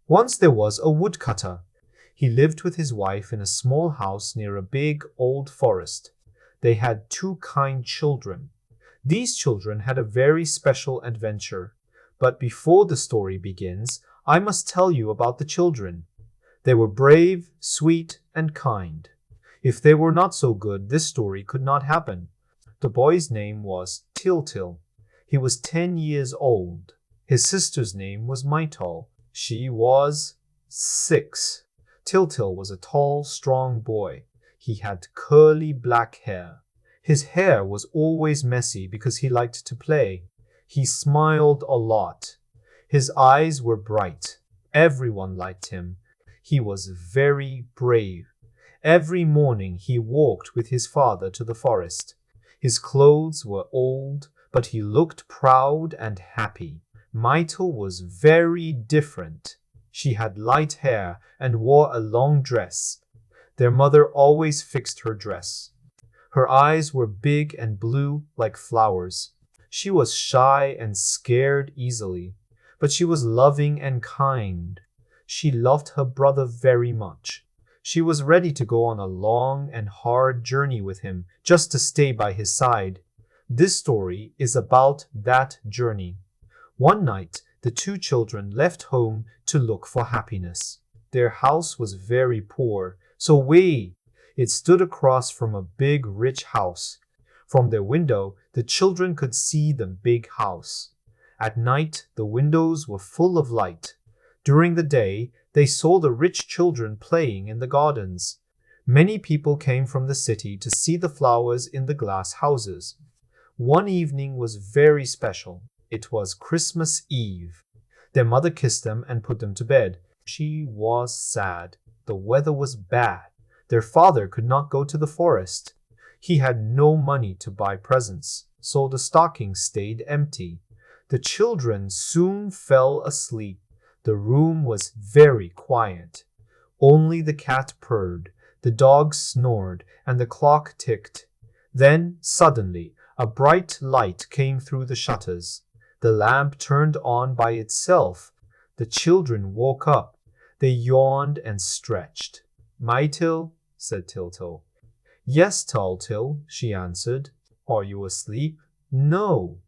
Once there was a woodcutter. He lived with his wife in a small house near a big old forest. They had two kind children. These children had a very special adventure. But before the story begins, I must tell you about the children. They were brave, sweet, and kind. If they were not so good, this story could not happen. The boy's name was Tyltyl. He was 10 years old. His sister's name was Mytyl. She was 6. Tyltyl was a tall, strong boy. He had curly black hair. His hair was always messy because he liked to play. He smiled a lot. His eyes were bright. Everyone liked him. He was very brave. Every morning he walked with his father to the forest. His clothes were old, but he looked proud and happy. Mytyl was very different. She had light hair and wore a long dress. Their mother always fixed her dress. Her eyes were big and blue like flowers. She was shy and scared easily, but she was loving and kind. She loved her brother very much. She was ready to go on a long and hard journey with him just to stay by his side. This story is about that journey. One night, the two children left home to look for happiness. Their house was very poor, so it stood across from a big rich house. From their window, the children could see the big house. At night, the windows were full of light. During the day, they saw the rich children playing in the gardens. Many people came from the city to see the flowers in the glass houses. One evening was very special. It was Christmas Eve. Their mother kissed them and put them to bed. She was sad. The weather was bad. Their father could not go to the forest. He had no money to buy presents, so the stockings stayed empty. The children soon fell asleep. The room was very quiet. Only the cat purred, the dog snored, and the clock ticked. Then, suddenly, a bright light came through the shutters. The lamp turned on by itself. The children woke up. They yawned and stretched. "Mytyl," said Tyltyl. "Yes, Tyltyl," she answered. "Are you asleep?" "No."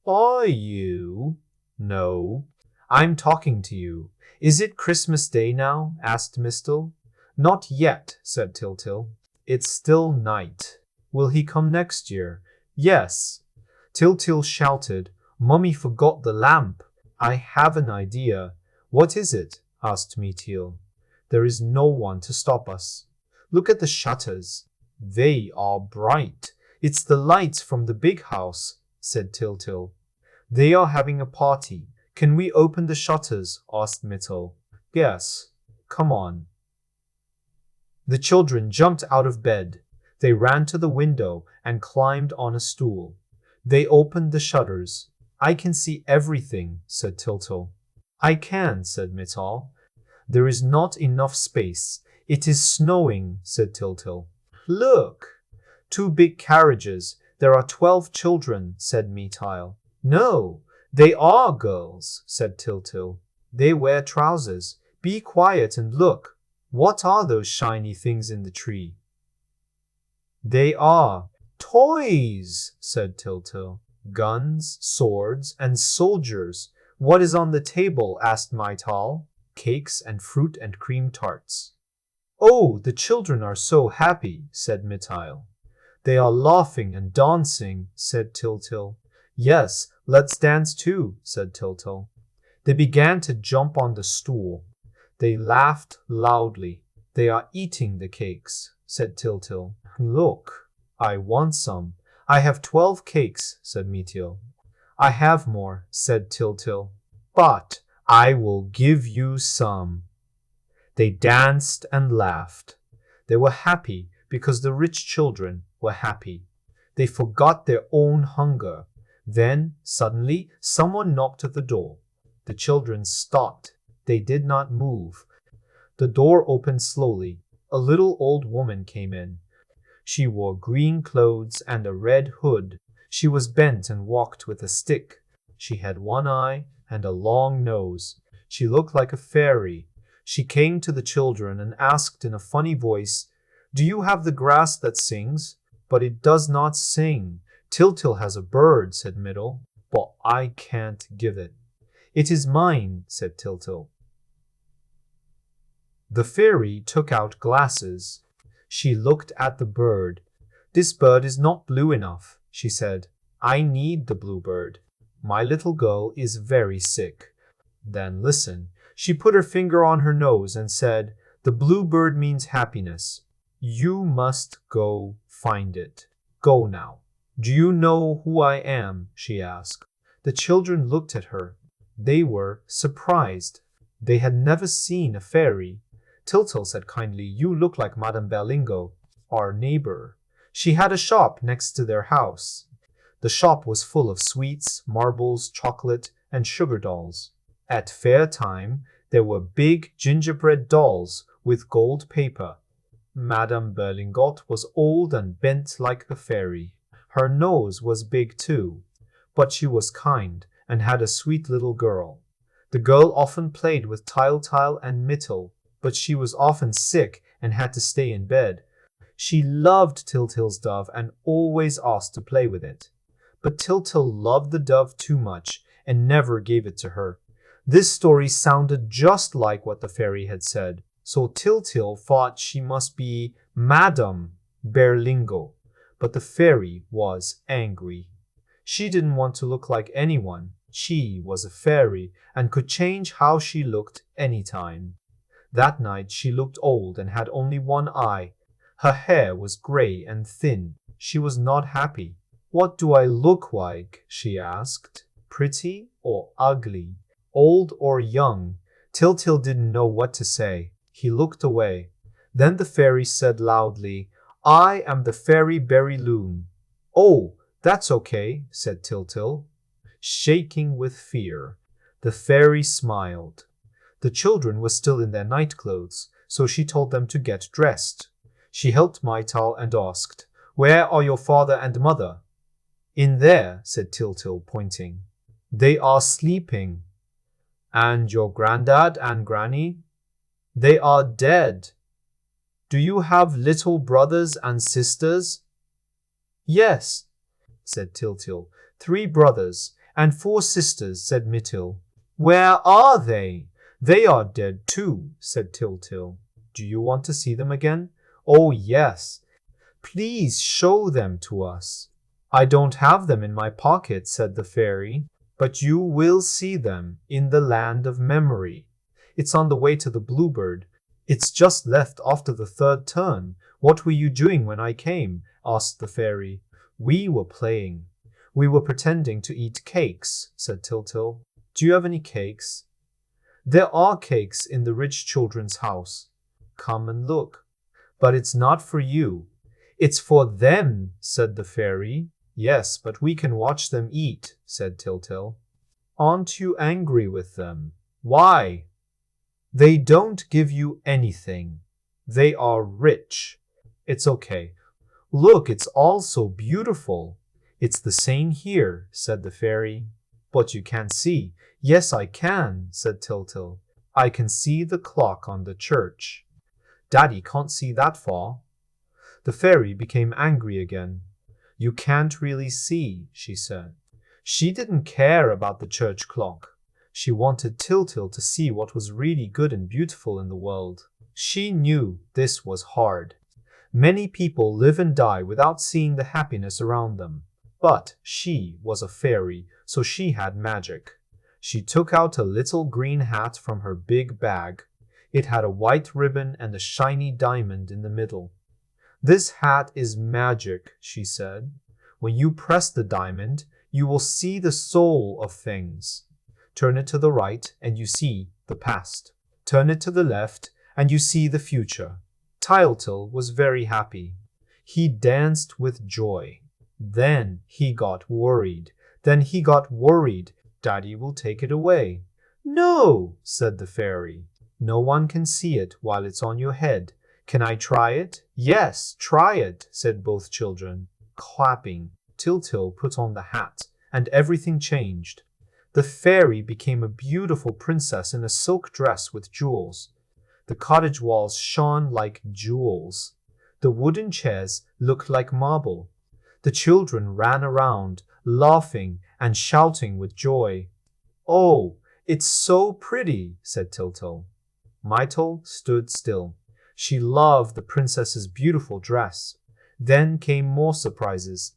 "Are you?" "No." "I'm talking to you. Is it Christmas Day now?" asked Mytyl. "Not yet," said Tyltyl. "It's still night." "Will he come next year?" "Yes." Tyltyl shouted, "Mummy forgot the lamp." "I have an idea." "What is it?" asked Mytyl. "There is no one to stop us. Look at the shutters. They are bright. It's the lights from the big house," said Tyltyl. "They are having a party. Can we open the shutters?" asked Mytyl. "Yes. Come on." The children jumped out of bed. They ran to the window and climbed on a stool. They opened the shutters. "I can see everything," said Tyltyl. "I can," said Mytyl. "There is not enough space. It is snowing," said Tyltyl. "Look! 2 big carriages. There are 12 children," said Mytyl. "No, they are girls," said Tyltyl. "They wear trousers. Be quiet and look. What are those shiny things in the tree?" "They are toys," said Tyltyl. "Guns, swords, and soldiers." "What is on the table?" asked Mytyl. "Cakes and fruit and cream tarts." "Oh, the children are so happy," said Mytyl. "They are laughing and dancing," said Tyltyl. "Yes, let's dance too," said Tyltyl. They began to jump on the stool. They laughed loudly. "They are eating the cakes," said Tyltyl. "Look, I want some." "I have 12 cakes," said Mytyl. "I have more," said Tyltyl. "But I will give you some." They danced and laughed. They were happy because the rich children were happy. They forgot their own hunger. Then, suddenly, someone knocked at the door. The children stopped. They did not move. The door opened slowly. A little old woman came in. She wore green clothes and a red hood. She was bent and walked with a stick. She had one eye and a long nose. She looked like a fairy. She came to the children and asked in a funny voice, "Do you have the grass that sings?" "But it does not sing. Tyltyl has a bird," said Mytyl. "But I can't give it." "It is mine," said Tyltyl. The fairy took out glasses. She looked at the bird. "This bird is not blue enough," she said. "I need the blue bird. My little girl is very sick." Then listen. She put her finger on her nose and said, "The blue bird means happiness. You must go find it. Go now." "Do you know who I am?" she asked. The children looked at her. They were surprised. They had never seen a fairy. Tyltyl said kindly, "You look like Madame Berlingot, our neighbor. She had a shop next to their house." The shop was full of sweets, marbles, chocolate, and sugar dolls. At fair time, there were big gingerbread dolls with gold paper. Madame Berlingot was old and bent like the fairy. Her nose was big too, but she was kind and had a sweet little girl. The girl often played with Tyltyl and Mytyl, but she was often sick and had to stay in bed. She loved Tyltyl's dove and always asked to play with it. But Tyltyl loved the dove too much and never gave it to her. This story sounded just like what the fairy had said, so Tyltyl thought she must be Madame Berlingot. But the fairy was angry. She didn't want to look like anyone. She was a fairy and could change how she looked anytime. That night she looked old and had only one eye. Her hair was gray and thin. She was not happy. "What do I look like?" she asked. "Pretty or ugly? Old or young?" Tyltyl didn't know what to say. He looked away. Then the fairy said loudly, "I am the Fairy Berryloon." "Oh, that's okay," said Tyltyl, shaking with fear. The fairy smiled. The children were still in their night clothes, so she told them to get dressed. She helped Mytyl and asked, "Where are your father and mother?" "In there," said Tyltyl, pointing. "They are sleeping." "And your granddad and granny?" "They are dead." "Do you have little brothers and sisters?" "Yes," said Tyltyl. "3 brothers and 4 sisters," said Mytyl. "Where are they?" "They are dead too," said Tyltyl. "Do you want to see them again?" "Oh, yes. Please show them to us." "I don't have them in my pocket," said the fairy. "But you will see them in the land of memory. It's on the way to the Bluebird. It's just left after the 3rd turn. What were you doing when I came?" asked the fairy. "We were playing. We were pretending to eat cakes," said Tyltyl. "Do you have any cakes?" "There are cakes in the rich children's house. Come and look." "But it's not for you." "It's for them," said the fairy. "Yes, but we can watch them eat," said Tyltyl. "Aren't you angry with them?" "Why?" "They don't give you anything. They are rich." "It's okay. Look, it's all so beautiful." "It's the same here," said the fairy. "But you can't see." "Yes, I can," said Tyltyl. "I can see the clock on the church." "Daddy can't see that far." The fairy became angry again. "You can't really see," she said. She didn't care about the church clock. She wanted Tyltyl to see what was really good and beautiful in the world. She knew this was hard. Many people live and die without seeing the happiness around them. But she was a fairy, so she had magic. She took out a little green hat from her big bag. It had a white ribbon and a shiny diamond in the middle. "This hat is magic," she said. "When you press the diamond, you will see the soul of things. Turn it to the right and you see the past. Turn it to the left and you see the future." Tyltyl was very happy. He danced with joy. Then he got worried. "Daddy will take it away." "No," said the fairy. "No one can see it while it's on your head. Can I try it?" "Yes, try it," said both children. Clapping, Tyltyl put on the hat, and everything changed. The fairy became a beautiful princess in a silk dress with jewels. The cottage walls shone like jewels. The wooden chairs looked like marble. The children ran around, laughing and shouting with joy. "Oh, it's so pretty," said Tyltyl. Mytyl stood still. She loved the princess's beautiful dress. Then came more surprises.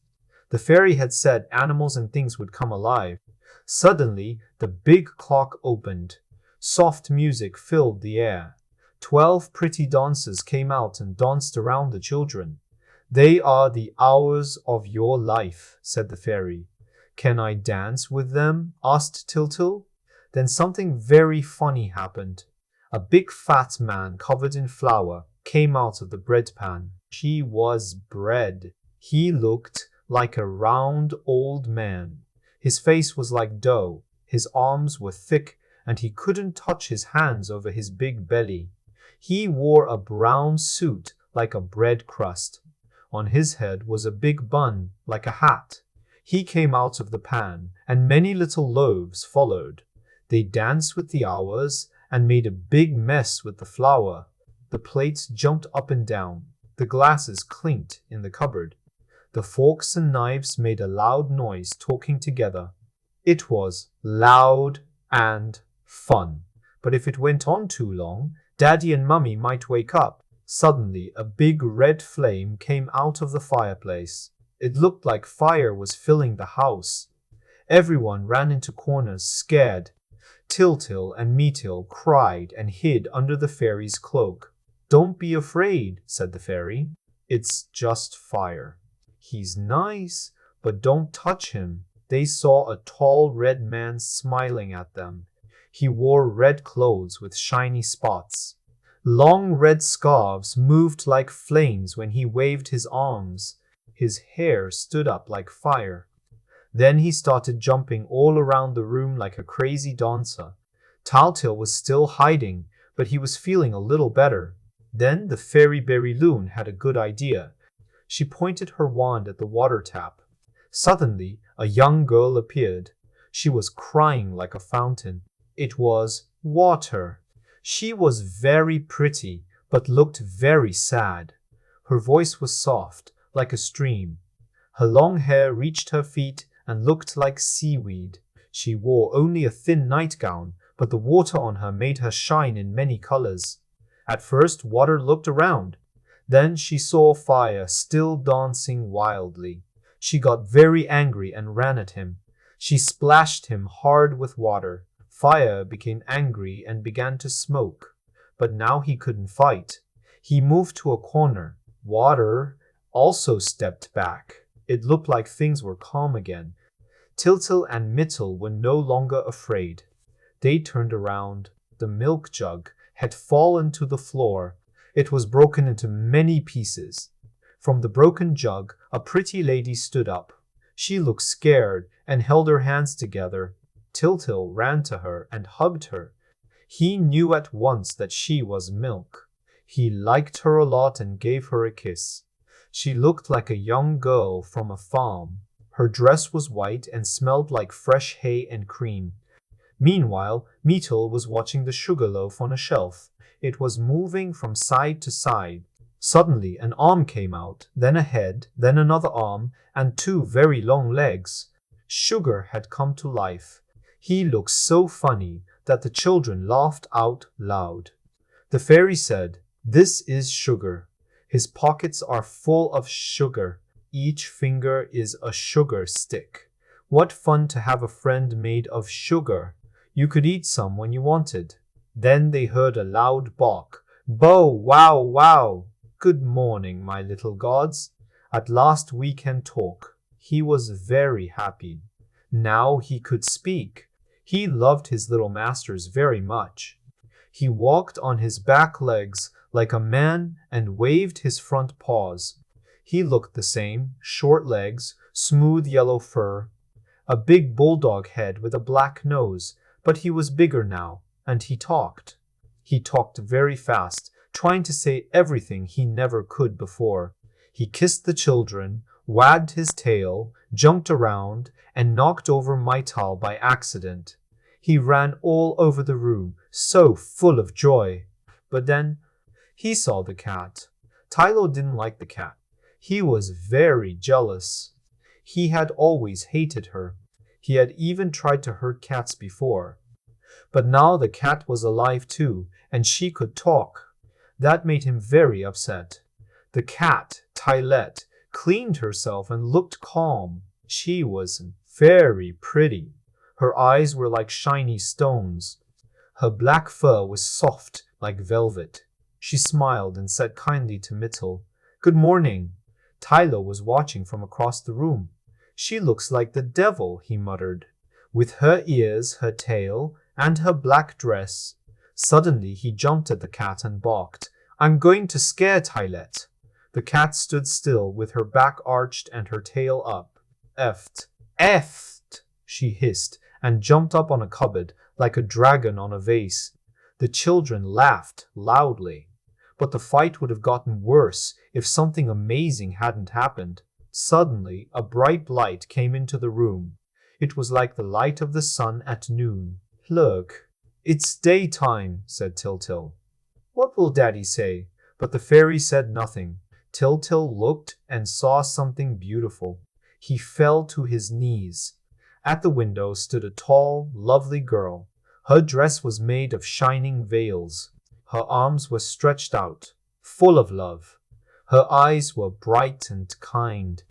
The fairy had said animals and things would come alive. Suddenly, the big clock opened. Soft music filled the air. 12 pretty dancers came out and danced around the children. "They are the hours of your life," said the fairy. "Can I dance with them?" asked Tyltyl. Then something very funny happened. A big fat man covered in flour came out of the bread pan. He was bread. He looked like a round old man. His face was like dough. His arms were thick and he couldn't touch his hands over his big belly. He wore a brown suit like a bread crust. On his head was a big bun like a hat. He came out of the pan, and many little loaves followed. They danced with the hours and made a big mess with the flour. The plates jumped up and down. The glasses clinked in the cupboard. The forks and knives made a loud noise talking together. It was loud and fun. But if it went on too long, Daddy and Mummy might wake up. Suddenly, a big red flame came out of the fireplace. It looked like fire was filling the house. Everyone ran into corners, scared. Tyltyl and Mytyl cried and hid under the fairy's cloak. "Don't be afraid," said the fairy. "It's just fire. He's nice, but don't touch him." They saw a tall red man smiling at them. He wore red clothes with shiny spots. Long red scarves moved like flames when he waved his arms. His hair stood up like fire. Then he started jumping all around the room like a crazy dancer. Tyltyl was still hiding, but he was feeling a little better. Then the fairy Berry Loon had a good idea. She pointed her wand at the water tap. Suddenly, a young girl appeared. She was crying like a fountain. It was water. She was very pretty, but looked very sad. Her voice was soft, like a stream. Her long hair reached her feet and looked like seaweed. She wore only a thin nightgown, but the water on her made her shine in many colors. At first, Water looked around. Then she saw Fire still dancing wildly. She got very angry and ran at him. She splashed him hard with water. Fire became angry and began to smoke. But now he couldn't fight. He moved to a corner. Water also stepped back. It looked like things were calm again. Tyltyl and Mytyl were no longer afraid. They turned around. The milk jug had fallen to the floor. It was broken into many pieces. From the broken jug, a pretty lady stood up. She looked scared and held her hands together. Tyltyl ran to her and hugged her. He knew at once that she was Milk. He liked her a lot and gave her a kiss. She looked like a young girl from a farm. Her dress was white and smelled like fresh hay and cream. Meanwhile, Mytyl was watching the sugar loaf on a shelf. It was moving from side to side. Suddenly, an arm came out, then a head, then another arm, and 2 very long legs. Sugar had come to life. He looked so funny that the children laughed out loud. The fairy said, "This is Sugar. His pockets are full of sugar. Each finger is a sugar stick. What fun to have a friend made of sugar. You could eat some when you wanted." Then they heard a loud bark. "Bow, wow, wow! Good morning, my little gods. At last we can talk." He was very happy. Now he could speak. He loved his little masters very much. He walked on his back legs like a man and waved his front paws. He looked the same, short legs, smooth yellow fur, a big bulldog head with a black nose, but he was bigger now, and he talked. He talked very fast, trying to say everything he never could before. He kissed the children, wagged his tail, jumped around, and knocked over Mytal by accident. He ran all over the room, so full of joy. But then he saw the cat. Tylo didn't like the cat. He was very jealous. He had always hated her. He had even tried to hurt cats before. But now the cat was alive too, and she could talk. That made him very upset. The cat, Tylette, cleaned herself and looked calm. She was very pretty. Her eyes were like shiny stones. Her black fur was soft like velvet. She smiled and said kindly to Mytal, "Good morning." Tylo was watching from across the room. "She looks like the devil," he muttered, "with her ears, her tail, and her black dress." Suddenly he jumped at the cat and barked, "I'm going to scare Tylette." The cat stood still with her back arched and her tail up. "Effed, effed," she hissed, and jumped up on a cupboard like a dragon on a vase. The children laughed loudly. But the fight would have gotten worse if something amazing hadn't happened. Suddenly, a bright light came into the room. It was like the light of the sun at noon. "Look, it's daytime," said Tyltyl. "What will Daddy say?" But the fairy said nothing. Tyltyl looked and saw something beautiful. He fell to his knees. At the window stood a tall, lovely girl. Her dress was made of shining veils. Her arms were stretched out, full of love. Her eyes were bright and kind.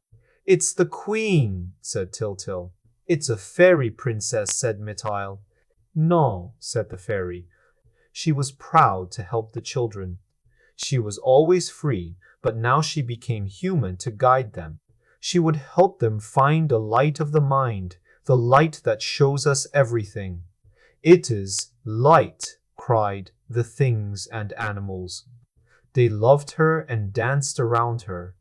"It's the Queen," said Tyltyl. "It's a fairy princess," said Mytyl. "No," said the fairy. She was proud to help the children. She was always free, but now she became human to guide them. She would help them find a light of the mind, the light that shows us everything. "It is light," cried the things and animals. They loved her and danced around her.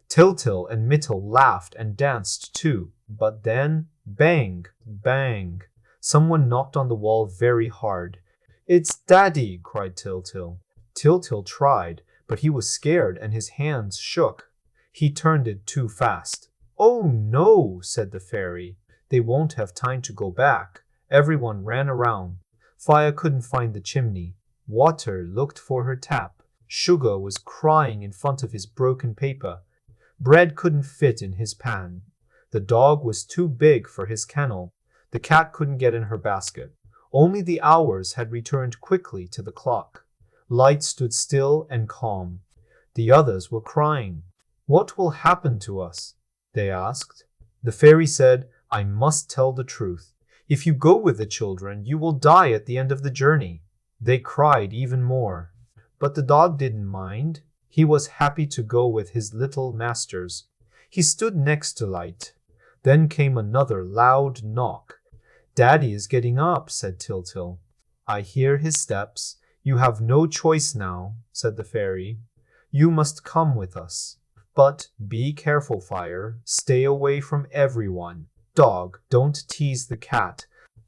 Tyltyl and Mytyl laughed and danced too. But then, bang, bang, someone knocked on the wall very hard. "It's Daddy!" cried Tyltyl. Tyltyl tried, but he was scared and his hands shook. He turned it too fast. "Oh no," said the fairy. "They won't have time to go back." Everyone ran around. Fire couldn't find the chimney. Water looked for her tap. Sugar was crying in front of his broken paper. Bread couldn't fit in his pan. The dog was too big for his kennel. The cat couldn't get in her basket. Only the hours had returned quickly to the clock. Light stood still and calm. The others were crying. "What will happen to us?" they asked. The fairy said, "I must tell the truth. If you go with the children, you will die at the end of the journey." They cried even more. But the dog didn't mind. He was happy to go with his little masters. He stood next to Light. Then came another loud knock. "Daddy is getting up," said Tyltyl. "I hear his steps. You have no choice now," said the fairy. "You must come with us. But be careful, Fire. Stay away from everyone. Dog, don't tease the cat.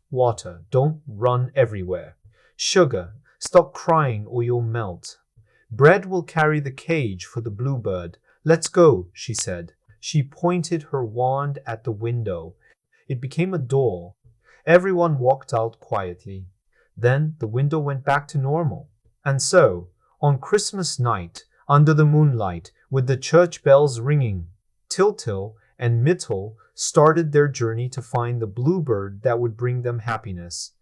Water, don't run everywhere. Sugar, stop crying or you'll melt. Bread will carry the cage for the bluebird. Let's go," she said. She pointed her wand at the window. It became a door. Everyone walked out quietly. Then the window went back to normal. And so, on Christmas night, under the moonlight, with the church bells ringing, Tyltyl and Mytyl started their journey to find the bluebird that would bring them happiness.